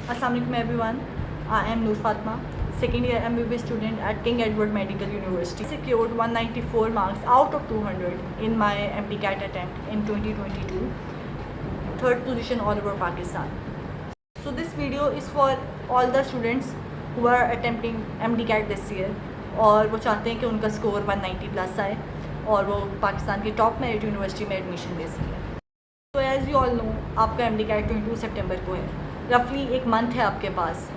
Assalamu alaikum everyone. I am Noor Fatma, second year MBBS student at King Edward Medical University. Secured 194 marks out of 200 in my MDCAT attempt in 2022. Third position all over Pakistan. So this video is for all the students who are attempting MDCAT this year और वो चाहते हैं कि उनका score 190 plus आए और वो पाकिस्तान की टॉप मेरिट यूनिवर्सिटी में एडमिशन ले सकें। तो एज़ यू ऑल नो आपका MDCAT 22 सितंबर को है। रफली एक मंथ है आपके पास।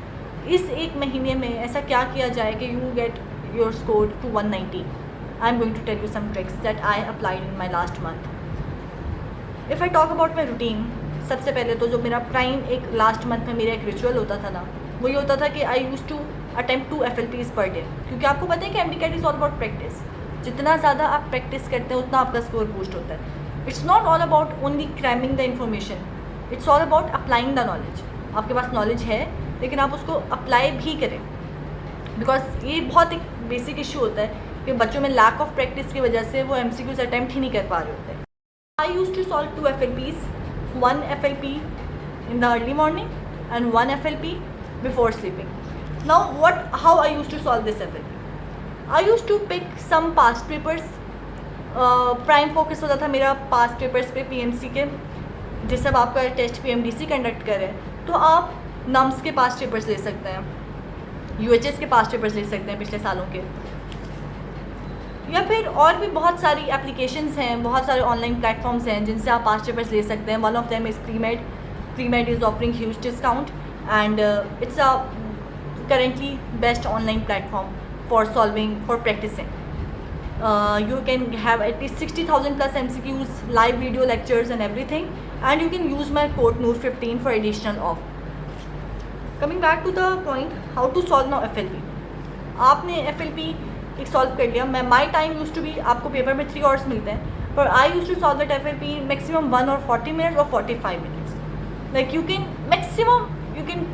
इस एक महीने में ऐसा क्या किया जाए कि you get your score to 190। I am going to tell you some tricks that I applied in my last month. If I talk about my routine, सबसे पहले तो जो मेरा प्राइम एक लास्ट मंथ में मेरा एक रिचुअल होता था ना, वो ये होता था कि I use to attempt 2 FLPs per day. क्योंकि आपको पता है कि MDCAT is all about practice. जितना ज़्यादा आप प्रैक्टिस करते हैं उतना आपका स्कोर बूस्ट होता है। It's not all about only cramming the information, it's all about applying the knowledge. आपके पास नॉलेज है लेकिन आप उसको अप्लाई भी करें, बिकॉज ये बहुत एक बेसिक इशू होता है कि बच्चों में लैक ऑफ प्रैक्टिस की वजह से वो MCQs अटैम्प्ट ही नहीं कर पा रहे होते हैं। आई use to solve 2 FLPs, 1 FLP in the early morning and 1 FLP before sleeping. Now how I used to solve this FLP? I used to pick some past papers. Prime focus होता था मेरा past papers पे PMC के। जैसे अब आपका test PMDC conduct करें तो आप नम्स के पास्ट पेपर्स ले सकते हैं, UHS के पास्ट पेपर्स ले सकते हैं पिछले सालों के, या फिर और भी बहुत सारी एप्लीकेशंस हैं, बहुत सारे ऑनलाइन प्लेटफॉर्म्स हैं जिनसे आप पास्ट पेपर्स ले सकते हैं। One of them is premade. Premade is offering huge discount and it's a currently best online platform for solving, for practicing. You can have at least 60,000 plus MCQs, live video lectures and everything, and you can use my code NOOR15 for additional off. Coming back to the point, how to solve now FLP. आपने FLP एक solve कर लिया। मैं my time use to be, आपको paper में 3 hours मिलते हैं, पर I use to solve that FLP maximum 1 और 40 मिनट्स और 45 minutes. Like you can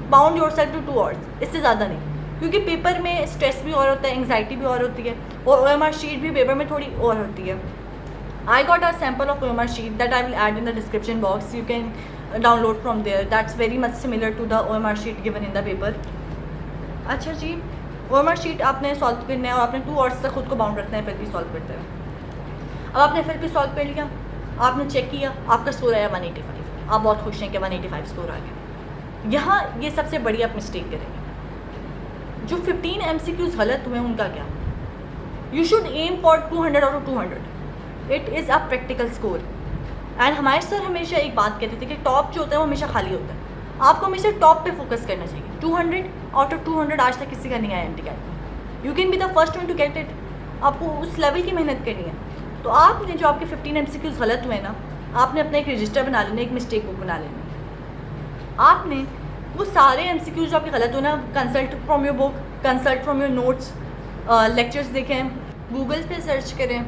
bound yourself to 2 hours, इससे ज़्यादा नहीं। क्योंकि पेपर में स्ट्रेस भी और होता है, एंग्जाइटी भी और होती है, और OMR शीट भी पेपर में थोड़ी और होती है। I got a sample of OMR sheet that I will add in the description box. You can download from there. That's very much similar to the OMR sheet given in the paper. अच्छा जी, OMR sheet आपने solve करना है और आपने 2 hours तक खुद को बाउंड रखना है FLP सॉल्व करते हुए। अब आपने FLP सॉल्व कर लिया, आपने चेक किया, आपका स्कोर आया 185। आप बहुत खुश हैं कि 185 स्कोर आ गया। यहाँ ये सबसे बड़ी आप मिस्टेक करेंगे। जो 15 MCQs गलत हुए उनका क्या? You should aim for 200 out of 200। It is a practical score. And हमारे सर हमेशा एक बात कहते थे कि टॉप जो होता है वो हमेशा खाली होता है। आपको हमेशा टॉप पे फोकस करना चाहिए। 200 आउट ऑफ 200 आज तक किसी का नहीं आया MDCAT में। You can be the first one to get it. आपको उस लेवल की मेहनत करनी है। तो आपने जो आपके 15 MCQs गलत हुए ना, आपने अपना एक रजिस्टर बना लेना, एक मिस्टेक बुक बना लेना। आपने वो सारे MCQs जो आपके गलत हो ना, consult from your book, consult from your notes, lectures देखें, गूगल पे सर्च करें।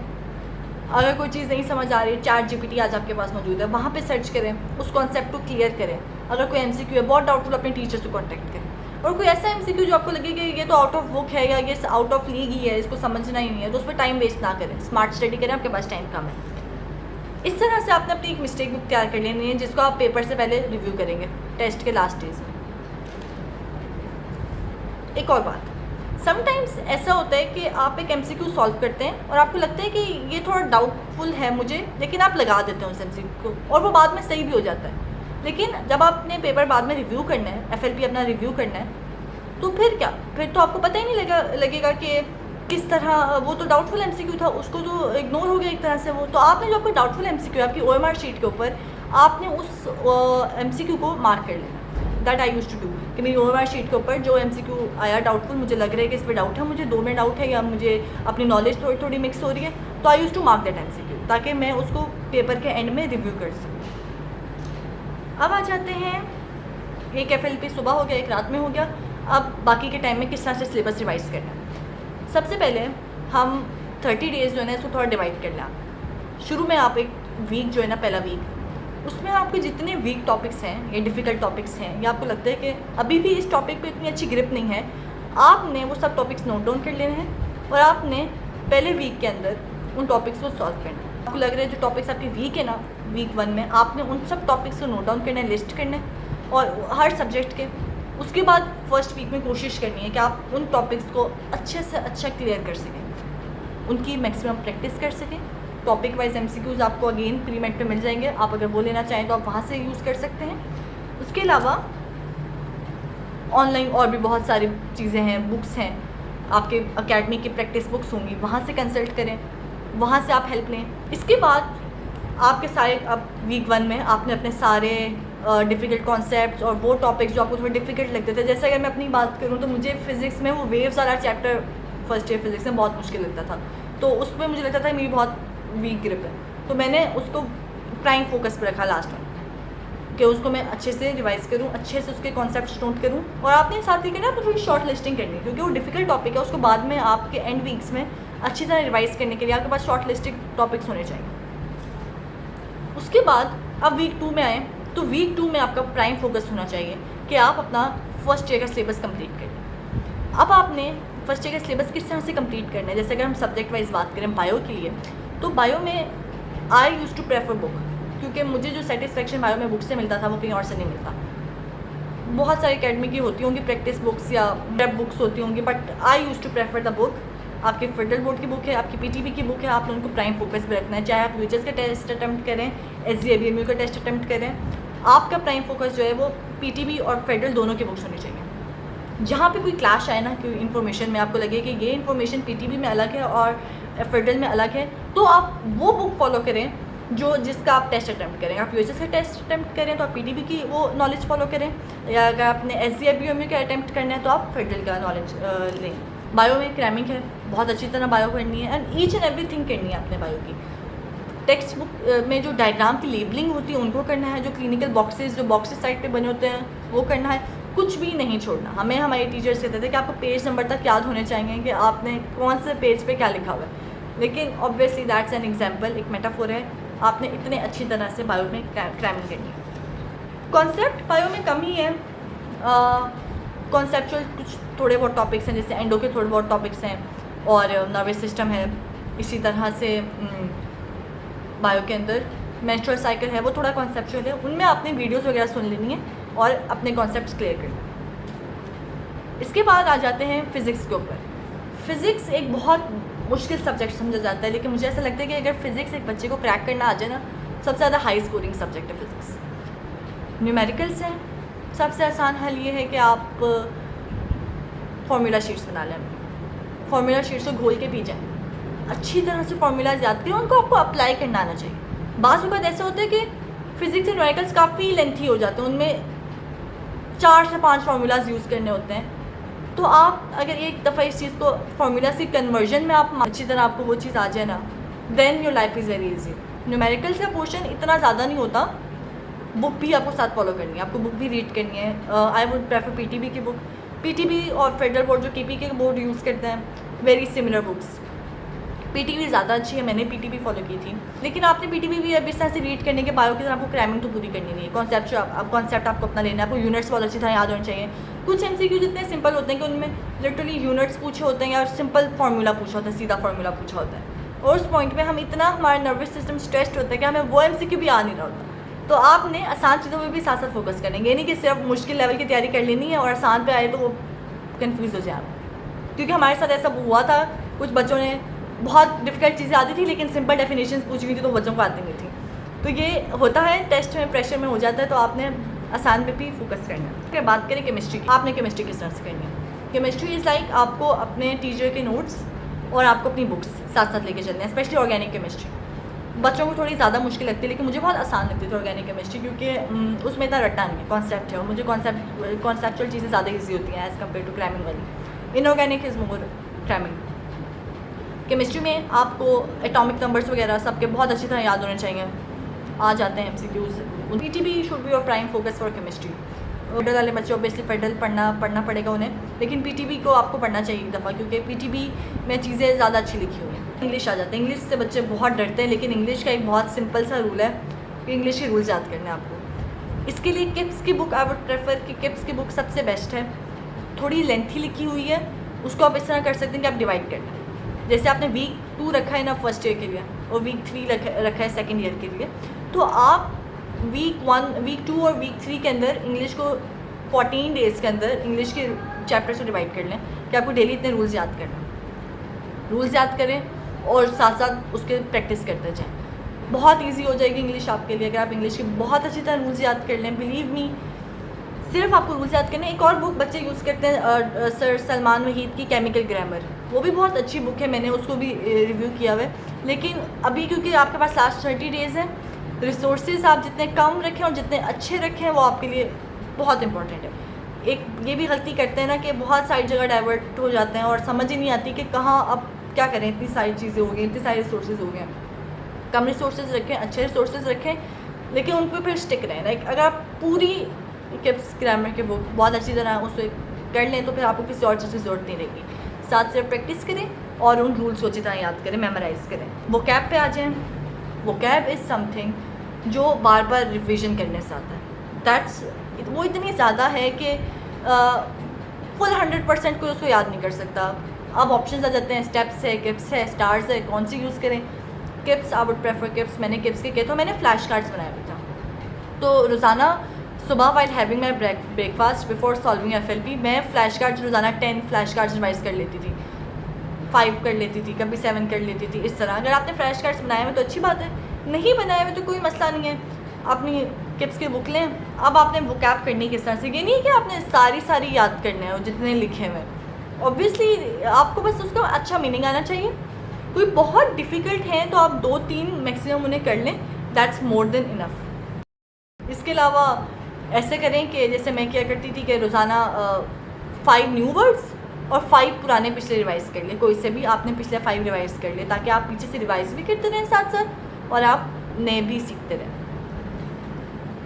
अगर कोई चीज़ नहीं समझ आ रही है, ChatGPT आज आपके पास मौजूद है, वहाँ पे सर्च करें, उस कॉन्सेप्ट को क्लियर करें। अगर कोई MCQ है बहुत डाउटफुल, अपने टीचर से कॉन्टैक्ट करें। और कोई ऐसा MCQ जो आपको लगे कि ये तो आउट ऑफ बुक है या ये आउट ऑफ लीग ही है, इसको समझना ही नहीं है, तो उस पर टाइम वेस्ट ना करें। स्मार्ट स्टडी करें, आपके पास टाइम कम है। इस तरह से आपने अपनी एक मिस्टेक बुक तैयार कर लेनी है जिसको आप पेपर से पहले रिव्यू करेंगे टेस्ट के लास्ट डेज में। एक और बात, समटाइम्स ऐसा होता है कि आप एक MCQ सॉल्व करते हैं और आपको लगता है कि ये थोड़ा डाउटफुल है मुझे, लेकिन आप लगा देते हैं उस MCQ को और वो बाद में सही भी हो जाता है। लेकिन जब आपने पेपर बाद में रिव्यू करना है, FLP अपना रिव्यू करना है, तो फिर क्या? फिर तो आपको पता ही नहीं लगेगा कि किस तरह वो तो डाउटफुल MCQ था, उसको तो इग्नोर हो गया एक तरह से वो। तो आपने जो आपको डाउटफुल MCQ है आपकी OMR शीट के ऊपर, आपने उस MCQ को मार्क कर लेना। That I use to do कि मेरी OMR शीट के ऊपर जो MCQ आया डाउटफुल, मुझे लग रहा है कि इस पर डाउट है, मुझे 2 में डाउट है या मुझे अपनी नॉलेज थोड़ी थोड़ी मिक्स हो रही है, तो I use to mark that MCQ ताकि मैं उसको पेपर के एंड में रिव्यू कर सकूँ। अब आ जाते हैं, एक FLP सुबह हो गया, एक रात में हो गया। अब बाकी के टाइम में किस तरह से सिलेबस रिवाइज़ करना है। सबसे पहले हम 30 डेज़ जो है ना इसको थोड़ा डिवाइड कर लें। शुरू में आप एक वीक जो है ना, पहला वीक, उसमें आपके जितने वीक टॉपिक्स हैं या डिफ़िकल्ट टॉपिक्स हैं या आपको लगता है कि अभी भी इस टॉपिक पे इतनी अच्छी ग्रिप नहीं है, आपने वो सब टॉपिक्स नोट डाउन कर लेने हैं और आपने पहले वीक के अंदर उन टॉपिक्स को सॉल्व करना है। आपको लग रहा है जो टॉपिक्स आपके वीक है ना, वीक 1 में आपने उन सब टॉपिक्स को नोट डाउन करना है, लिस्ट करना है। और हर सब्जेक्ट के। उसके बाद फर्स्ट वीक में कोशिश करनी है कि आप उन टॉपिक्स को अच्छे से अच्छा क्लियर कर सकें, उनकी मैक्सिमम प्रैक्टिस कर सकें। टॉपिक वाइज MCQs आपको अगेन प्री मेड पे मिल जाएंगे, आप अगर वो लेना चाहें तो आप वहाँ से यूज़ कर सकते हैं। उसके अलावा ऑनलाइन और भी बहुत सारी चीज़ें हैं, बुक्स हैं, आपके अकेडमी की प्रैक्टिस बुक्स होंगी, वहाँ से कंसल्ट करें, वहाँ से आप हेल्प लें। इसके बाद आपके सारे, अब वीक 1 में आपने अपने सारे डिफ़िकल्ट कॉन्सेप्ट्स और वो टॉपिक्स जो आपको थोड़े डिफ़िकल्ट लगते थे, जैसे अगर मैं अपनी बात करूँ तो मुझे फ़िज़िक्स में वो वेव्स वाला चैप्टर फर्स्ट ईयर फ़िज़िक्स में बहुत मुश्किल लगता था, तो उसमें मुझे लगता था मेरी बहुत वीक ग्रिप है, तो मैंने उसको प्राइम फोकस पर रखा लास्ट में कि उसको मैं अच्छे से रिवाइज़ करूँ, अच्छे से उसके कॉन्सेप्ट्स नोट करूँ। और आपने साथ ही करना, आपको थोड़ी शॉर्ट लिस्टिंग करनी है, क्योंकि वो डिफ़िकल्ट टॉपिक है, उसको बाद में आपके एंड वीक्स में अच्छी तरह रिवाइज़ करने के लिए आपके पास शॉर्ट लिस्टिंग टॉपिक्स होने चाहिए। उसके बाद अब वीक 2 में आए, तो वीक 2 में आपका प्राइम फोकस होना चाहिए कि आप अपना फर्स्ट ईयर का सिलेबस कंप्लीट करें। अब आपने फर्स्ट ईयर का सिलेबस किस तरह से कंप्लीट करना है, जैसे अगर हम सब्जेक्ट वाइज बात करें बायो के लिए, तो बायो में आई यूज़ टू प्रेफर बुक, क्योंकि मुझे जो सेटिस्फेक्शन बायो में बुक से मिलता था वो कहीं और से नहीं मिलता। बहुत सारी अकेडमी की होती होंगी प्रैक्टिस बुक्स या प्रेप बुक्स होती होंगी, but I use to prefer the book. आपके फेडरल बोर्ड की बुक है, आपकी PTB की बुक है, आपने उनको प्राइम फोकस पे रखना है। चाहे आप UHS का टेस्ट अटैम्प्ट करें, SGABMU का टेस्ट अटैम्प्ट करें, आपका प्राइम फोकस जो है वो PTB और फेडरल दोनों की बुक्स होनी चाहिए। जहाँ पे कोई क्लैश आए ना, कोई इन्फॉर्मेशन में आपको लगे कि ये इन्फॉर्मेशन PTB में अलग है और फेडरल में अलग है, तो आप वो बुक फॉलो करें जिसका आप टेस्ट अटैम्प्ट करें। आप UHS का टेस्ट अटैम्प्ट करें तो आप PTB की वो नॉलेज फॉलो करें, या अगर आपने SGABMU का अटैम्प्ट करना है तो आप फेडरल का नॉलेज लें। बायो में क्रैमिंग है, बहुत अच्छी तरह बायो करनी है, एंड ईच एंड एवरीथिंग करनी है आपने बायो की। टेक्स्ट बुक में जो डायग्राम की लेबलिंग होती है उनको करना है, जो क्लिनिकल बॉक्सेस जो बॉक्सेस साइड पे बने होते हैं वो करना है, कुछ भी नहीं छोड़ना। हमें हमारे टीचर्स कहते थे कि आपको पेज नंबर तक याद होने चाहिए कि आपने कौन से पेज पे क्या लिखा हुआ है, लेकिन ऑब्वियसली दैट्स एन एग्जाम्पल, एक मेटाफोर है। आपने इतने अच्छी तरह से बायो में क्रैमिंग करनी है। कॉन्सेप्ट बायो में कम ही है, कॉन्सेप्चुअल कुछ थोड़े बहुत टॉपिक्स हैं, जैसे एंडो के थोड़े बहुत टॉपिक्स हैं और नर्वस सिस्टम है। इसी तरह से बायो के अंदर मेंस्ट्रुअल साइकिल है, वो थोड़ा कॉन्सेप्चुअल है, उनमें आपने वीडियोस वगैरह सुन लेनी है और अपने कॉन्सेप्ट्स क्लियर करने। इसके बाद आ जाते हैं फ़िज़िक्स के ऊपर। फ़िज़िक्स एक बहुत मुश्किल सब्जेक्ट समझा जाता है, लेकिन मुझे ऐसा लगता है कि अगर फ़िज़िक्स एक बच्चे को क्रैक करना आ जाए ना, सबसे ज़्यादा हाई स्कोरिंग सब्जेक्ट है फ़िज़िक्स। न्यूमेरिकल्स हैं, सबसे आसान हल ये है कि आप फार्मूला शीट्स बना लें, फार्मूला शीट्स को घोल के पी जाएँ, अच्छी तरह से फार्मूलाज याद करें, उनको आपको अप्लाई करना आना चाहिए। बाज़ वक़्त ऐसा होता है कि फ़िज़िक्स के न्यूमेरिकल्स काफ़ी लेंथी हो जाते हैं, उनमें 4 से 5 फार्मूलाज यूज़ करने होते हैं, तो आप अगर एक दफ़ा इस चीज़ को फार्मूला से कन्वर्जन में आप अच्छी तरह आपको वो चीज़ आ जाए ना, then your life is very easy. Numericals का पोर्शन इतना ज़्यादा नहीं होता, बुक भी आपको साथ फॉलो करनी है, आपको बुक भी रीड करनी है। आई वुड प्रेफर PTB की बुक। PTB और फेडरल बोर्ड जो KP के बोर्ड यूज़ करते हैं, वेरी सिमिलर बुक्स। PTB ज़्यादा अच्छी है, मैंने PTB फॉलो की थी, लेकिन आपने PTB भी अब इस तरह से रीड करने के बायो की तरह आपको क्रैमिंग तो पूरी करनी नहीं है। कॉन्सेप्ट आपको अपना लेना है, आपको यूनिट्स बहुत अच्छी तरह याद होने चाहिए। कुछ MCQ जितने सिंपल होते हैं कि उनमें लिटरली यूनिट्स पूछे होते हैं या सिंपल फार्मूला पूछा होता है, सीधा फार्मूला पूछा होता है, और उस पॉइंट पे हम इतना हमारा नर्वस सिस्टम स्ट्रेस्ड होता है कि हमें वो MCQ भी आ नहीं रहा होता। तो आपने आसान चीज़ों पर भी साथ साथ फोकस करेंगे, ये नहीं कि सिर्फ मुश्किल लेवल की तैयारी कर लेनी है और आसान पे आए तो वो कन्फ्यूज़ हो जाए आप। क्योंकि हमारे साथ ऐसा हुआ था, कुछ बच्चों ने बहुत डिफ़िकल्ट चीज़ें आती थी लेकिन सिंपल डेफिनेशंस पूछी हुई थी तो बच्चों को आती नहीं थी। तो ये होता है, टेस्ट में प्रेशर में हो जाता है, तो आपने आसान पे भी फोकस करना है। फिर बात करें केमिस्ट्री की, आपने केमिस्ट्री किस तरह से करनी है। केमिस्ट्री इज़ लाइक आपको अपने टीचर के नोट्स और आपको अपनी बुक्स साथ साथ लेके चलने हैं, स्पेशली ऑर्गेनिक केमिस्ट्री। बच्चों को थोड़ी ज़्यादा मुश्किल लगती है, लेकिन मुझे बहुत आसान लगती थी ऑर्गेनिक केमिस्ट्री, क्योंकि उसमें इतना रट्टा नहीं है, कॉन्सेप्ट है, और मुझे कॉन्सेप्चुअल चीज़ें ज़्यादा ईजी होती हैं एज़ कम्पेयर टू क्रैमिंग वाली। Inorganic is more cramming. Chemistry में आपको एटॉमिक नंबर्स वगैरह सबके बहुत अच्छी तरह याद होने चाहिए, आ जाते हैं MCQs। PTB should be your prime focus for chemistry. Federal वाले बच्चे ऑब्वियसली फेडरल पढ़ना पड़ेगा उन्हें, लेकिन PTB को आपको पढ़ना चाहिए एक दफ़ा, क्योंकि PTB में चीज़ें ज़्यादा अच्छी लिखी हुई हैं। इंग्लिश आ जाते हैं, इंग्लिश से बच्चे बहुत डरते हैं, लेकिन इंग्लिश का एक बहुत सिंपल सा रूल है कि इंग्लिश के रूल्स याद करने हैं आपको। इसके लिए किप्स की बुक आई वुड प्रेफर कि किप्स की बुक सबसे बेस्ट है, थोड़ी लेंथी लिखी हुई है, उसको आप इस तरह कर सकते हैं कि आप डिवाइड कर लें। जैसे आपने वीक 2 रखा है ना फर्स्ट ईयर के लिए, और वीक 3 रखा है सेकेंड ईयर के लिए, तो आप वीक 2 और वीक 3 के अंदर इंग्लिश को 14 डेज़ के अंदर इंग्लिश के चैप्टर्स को डिवाइड कर लें कि आपको डेली इतने रूल्स याद करना, रूल्स याद करें और साथ साथ उसके प्रैक्टिस करते जाएं। बहुत इजी हो जाएगी इंग्लिश आपके लिए अगर आप इंग्लिश के बहुत अच्छी तरह रूल्स याद कर लें। बिलीव मी, सिर्फ आपको रूल्स याद करने। एक और बुक बच्चे यूज़ करते हैं सर सलमान वहीद की केमिकल ग्रामर, वो भी बहुत अच्छी बुक है, मैंने उसको भी रिव्यू किया हुआ है। लेकिन अभी क्योंकि आपके पास लास्ट 30 डेज़ है, रिसोर्सेज आप जितने कम रखें और जितने अच्छे रखें वो आपके लिए बहुत इंपॉर्टेंट है। एक ये भी गलती करते हैं ना कि बहुत सारी जगह डाइवर्ट हो जाते हैं और समझ ही नहीं आती कि कहाँ अब क्या करें, इतनी सारी चीज़ें हो गई, इतनी सारे रिसोर्सेज हो गए। कम रिसोर्सेज रखें, अच्छे रिसोर्सेज रखें, लेकिन उन पर फिर स्टिक रहें। लाइक अगर आप पूरी किप्स ग्रामर के बुक बहुत अच्छी तरह उसे कर लें तो फिर आपको किसी और चीज़ की ज़रूरत नहीं रहेगी। साथ से प्रैक्टिस करें और उन रूल्स को अच्छी तरह याद करें, मेमोराइज़ करें। वोकैब पे आ जाएँ। वोकैब इज़ समथिंग जो बार बार रिविज़न करने से आता है। वो इतनी ज़्यादा है कि फुल 100% कोई उसको याद नहीं कर सकता। अब ऑप्शन आ जाते हैं, स्टेप्स है, किप्स है, स्टार्स है, कौन सी यूज़ करें। KIPS, I would prefer KIPS. मैंने किप्स के किए तो मैंने फ्लैश कार्ड्स बनाया हुआ था, तो रोज़ाना सुबह while having my breakfast before solving FLP मैं फ्लैश कार्ड्स रोज़ाना 10 फ्लैश कार्ड्स रिवाइज कर लेती थी, 5 कर लेती थी, कभी 7 कर लेती थी। इस तरह अगर आपने फ्लैश कार्ड्स बनाए हुए तो अच्छी बात है, नहीं बनाए हुए तो कोई मसला नहीं है। अपनी किप्स की बुक लें। अब आपने वोकैब करनी किस तरह से, ये नहीं कि आपने सारी याद करने हैं जितने लिखे हुए। ऑब्वियसली आपको बस उसका अच्छा मीनिंग आना चाहिए। कोई बहुत डिफ़िकल्ट हैं तो आप 2-3 मैक्सिमम उन्हें कर लें, दैट्स मोर देन इनफ। इसके अलावा ऐसे करें कि जैसे मैं क्या करती थी कि रोज़ाना 5 न्यू वर्ड्स और 5 पुराने पिछले रिवाइज़ कर लिए। कोई से भी आपने पिछले 5 रिवाइज़ कर लिए ताकि आप पीछे से रिवाइज़ भी करते रहें साथ साथ और आप नए भी सीखते रहें।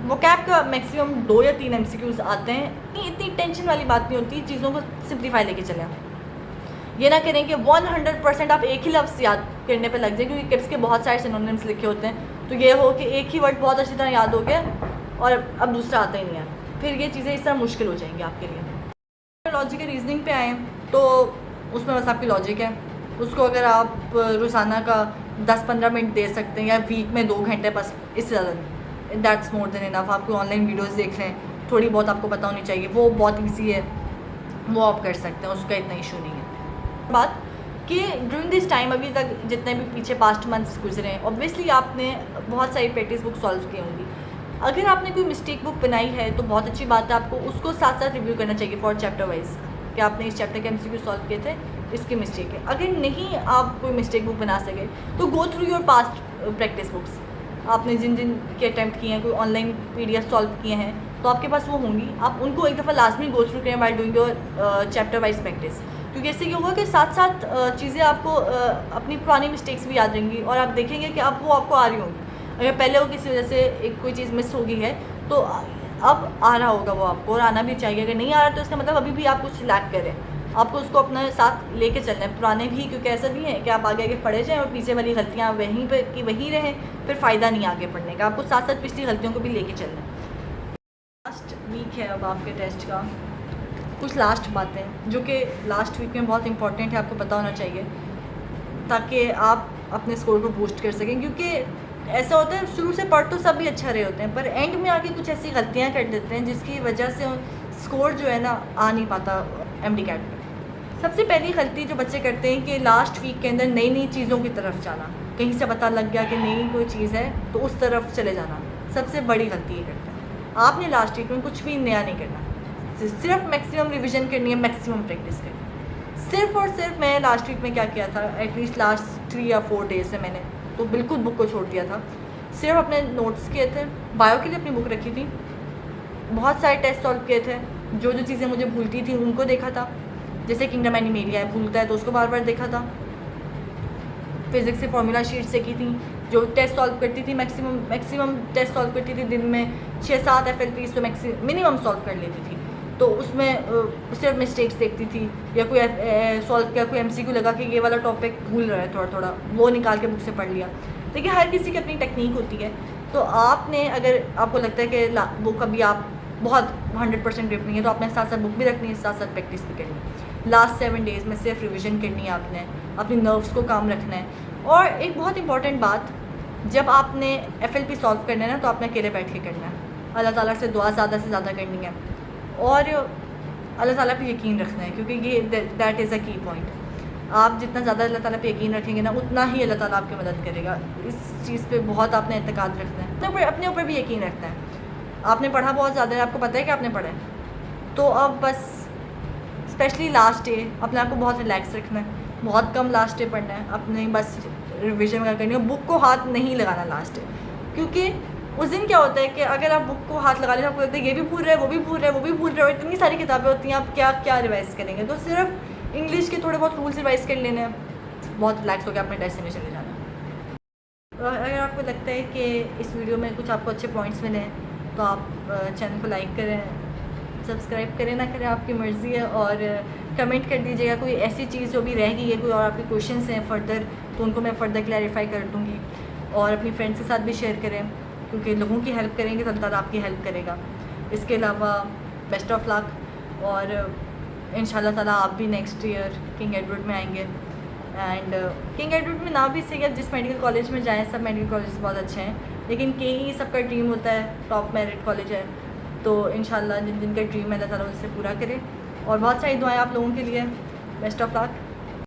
वोकैब का मैक्सिमम 2 या 3 MCQs आते हैं। इतनी टेंशन वाली बात नहीं होती, चीज़ों को सिंप्लीफाई लेके चलें। ये ना करें कि 100% आप एक ही लफ्ज़ याद करने पे लग जाए, क्योंकि किप्स के बहुत सारे सिनोनिम्स लिखे होते हैं। तो ये हो कि एक ही वर्ड बहुत अच्छी तरह याद हो गया और अब दूसरा आता ही नहीं है, फिर ये चीज़ें इस तरह मुश्किल हो जाएंगी आपके लिए। लॉजिकल रीजनिंग पे आएँ तो उसमें बस आपकी लॉजिक है, उसको अगर आप रोज़ाना का 10-15 मिनट दे सकते हैं या वीक में 2 घंटे, बस इससे ज़्यादा नहीं, दैट्स मोर देन इनफ। आपको ऑनलाइन वीडियोज़ देख लें, थोड़ी बहुत आपको पता होनी चाहिए, वो बहुत ईजी है, वो आप कर सकते हैं, उसका इतना इशू नहीं है। बात कि ड्यूरिंग दिस टाइम अभी तक जितने भी पीछे पास्ट मंथ्स गुजरे हैं, ऑब्वियसली आपने बहुत सारी प्रैक्टिस बुक सॉल्व की होंगी। अगर आपने कोई मिस्टेक बुक बनाई है तो बहुत अच्छी बात है, आपको उसको साथ साथ रिव्यू करना चाहिए फॉर चैप्टर वाइज कि आपने इस चैप्टर के MCQ सॉल्व किए थे, इसकी मिस्टेक है। अगर नहीं आप कोई मिस्टेक बुक बना सके तो go through your past practice books. आपने जिन जिन के अटैम्प्ट किए हैं, कोई ऑनलाइन PDF सॉल्व किए हैं तो आपके पास वो होंगी, आप उनको एक दफ़ा लाजमी गो थ्रू करें by doing your chapter wise practice. क्योंकि इससे क्या होगा कि साथ साथ चीज़ें आपको अपनी पुरानी मिस्टेक्स भी याद रहेंगी और आप देखेंगे कि अब वो आपको आ रही होंगी। अगर पहले वो किसी वजह से एक कोई चीज़ मिस हो गई है तो अब आ रहा होगा वो आपको, और आना भी चाहिए। अगर नहीं आ रहा तो इसका मतलब अभी भी आप कुछ लैक करें, आपको उसको अपने साथ लेके चलना है पुराने भी, क्योंकि ऐसा भी है कि आप आगे आगे पढ़े जाएँ और पीछे वाली गलतियाँ वहीं पर की वहीं रहें, फिर फ़ायदा नहीं आगे पढ़ने का। आपको साथ साथ पिछली गलतियों को भी लेके चलना है। लास्ट वीक है अब आपके टेस्ट का, कुछ लास्ट बातें जो कि लास्ट वीक में बहुत इंपॉर्टेंट है, आपको पता होना चाहिए ताकि आप अपने स्कोर को बूस्ट कर सकें। क्योंकि ऐसा होता है शुरू से पढ़ तो सब भी अच्छा रहे होते हैं, पर एंड में आके कुछ ऐसी गलतियां कर देते हैं जिसकी वजह से स्कोर जो है ना आ नहीं पाता MD-CAT में। सबसे पहली गलती जो बच्चे करते हैं कि लास्ट वीक के अंदर नई नई चीज़ों की तरफ जाना, कहीं से पता लग गया कि नई कोई चीज़ है तो उस तरफ चले जाना, सबसे बड़ी गलती ये करते हैं। आपने लास्ट वीक में कुछ भी नया नहीं करना, सिर्फ मैक्सिमम रिवीजन करनी है, मैक्सिमम प्रैक्टिस करनी है। सिर्फ और सिर्फ मैं लास्ट वीक में क्या किया था, एटलीस्ट लास्ट 3 या 4 डेज से मैंने तो बिल्कुल बुक को छोड़ दिया था, सिर्फ अपने नोट्स किए थे। बायो के लिए अपनी बुक रखी थी, बहुत सारे टेस्ट सॉल्व किए थे, जो जो चीज़ें मुझे भूलती थी उनको देखा था, जैसे किंगडम एनिमेलिया है भूलता है तो उसको बार बार देखा था। फिज़िक्स से फार्मूला शीट से की थी, जो टेस्ट सॉल्व करती थी मैक्सिमम टेस्ट सॉल्व करती थी दिन में 6-7 FLPs तो मिनिमम सॉल्व कर लेती थी। तो उसमें सिर्फ मिस्टेक्स देखती थी या कोई सॉल्व किया, कोई MCQ लगा कि ये वाला टॉपिक भूल रहा है थोड़ा थोड़ा, वो निकाल के बुक से पढ़ लिया। देखिए हर किसी की अपनी टेक्निक होती है, तो आपने अगर आपको लगता है कि बुक अभी आप बहुत 100% ग्रिप नहीं है तो आपने साथ साथ बुक भी रखनी है, साथ साथ प्रैक्टिस भी करनी है। लास्ट 7 डेज़ में सिर्फ रिविज़न करनी है, आपने अपनी नर्व्स को काम रखना है। और एक बहुत इंपॉर्टेंट बात जब आपने FLP सॉल्व करना है ना, तो आपने अकेले बैठ के करना है, अल्लाह ताला से दुआ ज़्यादा से ज़्यादा करनी है और अल्लाह ताला पे यकीन रखना है, क्योंकि ये दैट इज़ अ की पॉइंट। आप जितना ज़्यादा अल्लाह ताला पे यकीन रखेंगे ना, उतना ही अल्लाह ताला आपकी मदद करेगा। इस चीज़ पे बहुत आपने एतकाद रखना है, अपने ऊपर भी यकीन रखना है। आपने पढ़ा बहुत ज़्यादा है, आपको पता है कि आपने पढ़ा है, तो अब बस स्पेशली लास्ट डे अपने आप को बहुत रिलैक्स रखना है, बहुत कम लास्ट डे पढ़ना है, अपने बस रिविजन वगैरह करनी है, बुक को हाथ नहीं लगाना लास्ट डे, क्योंकि उस दिन क्या होता है कि अगर आप बुक को हाथ लगा लें, आपको लगता है ये भी भूल रहा है, वो भी भूल रहा है, वो भी भूल रहा है, और इतनी सारी किताबें होती हैं, आप क्या क्या रिवाइज़ करेंगे। तो सिर्फ इंग्लिश के थोड़े बहुत रूल्स रिवाइज़ कर लेने हैं, बहुत रिलैक्स होकर अपने डेस्टिनेशन चले जाना। तो अगर आपको लगता है कि इस वीडियो में कुछ आपको अच्छे पॉइंट्स मिले हैं, तो आप चैनल को लाइक करें, सब्सक्राइब करें ना करें आपकी मर्ज़ी है, और कमेंट कर दीजिएगा कोई ऐसी चीज़ जो भी रह गई है, कोई और आपके क्वेश्चंस हैं फर्दर, तो उनको मैं फ़र्दर क्लैरिफाई कर दूँगी। और अपनी फ्रेंड्स के साथ भी शेयर करें, क्योंकि लोगों की हेल्प करेंगे तो अल्लाह ताला आपकी हेल्प करेगा। इसके अलावा बेस्ट ऑफ लक, और इंशाल्लाह ताला आप भी नेक्स्ट ईयर किंग एडवर्ड में आएंगे। एंड किंग एडवर्ड में ना भी सही है, जिस मेडिकल कॉलेज में जाएँ, सब मेडिकल कॉलेज बहुत अच्छे हैं, लेकिन KE सबका ड्रीम होता है, टॉप मेरिट कॉलेज है। तो इंशाल्लाह जिन जिन का ड्रीम है अल्लाह ताला उससे पूरा करे, और बहुत सारी दुआएं आप लोगों के लिए। Best of luck.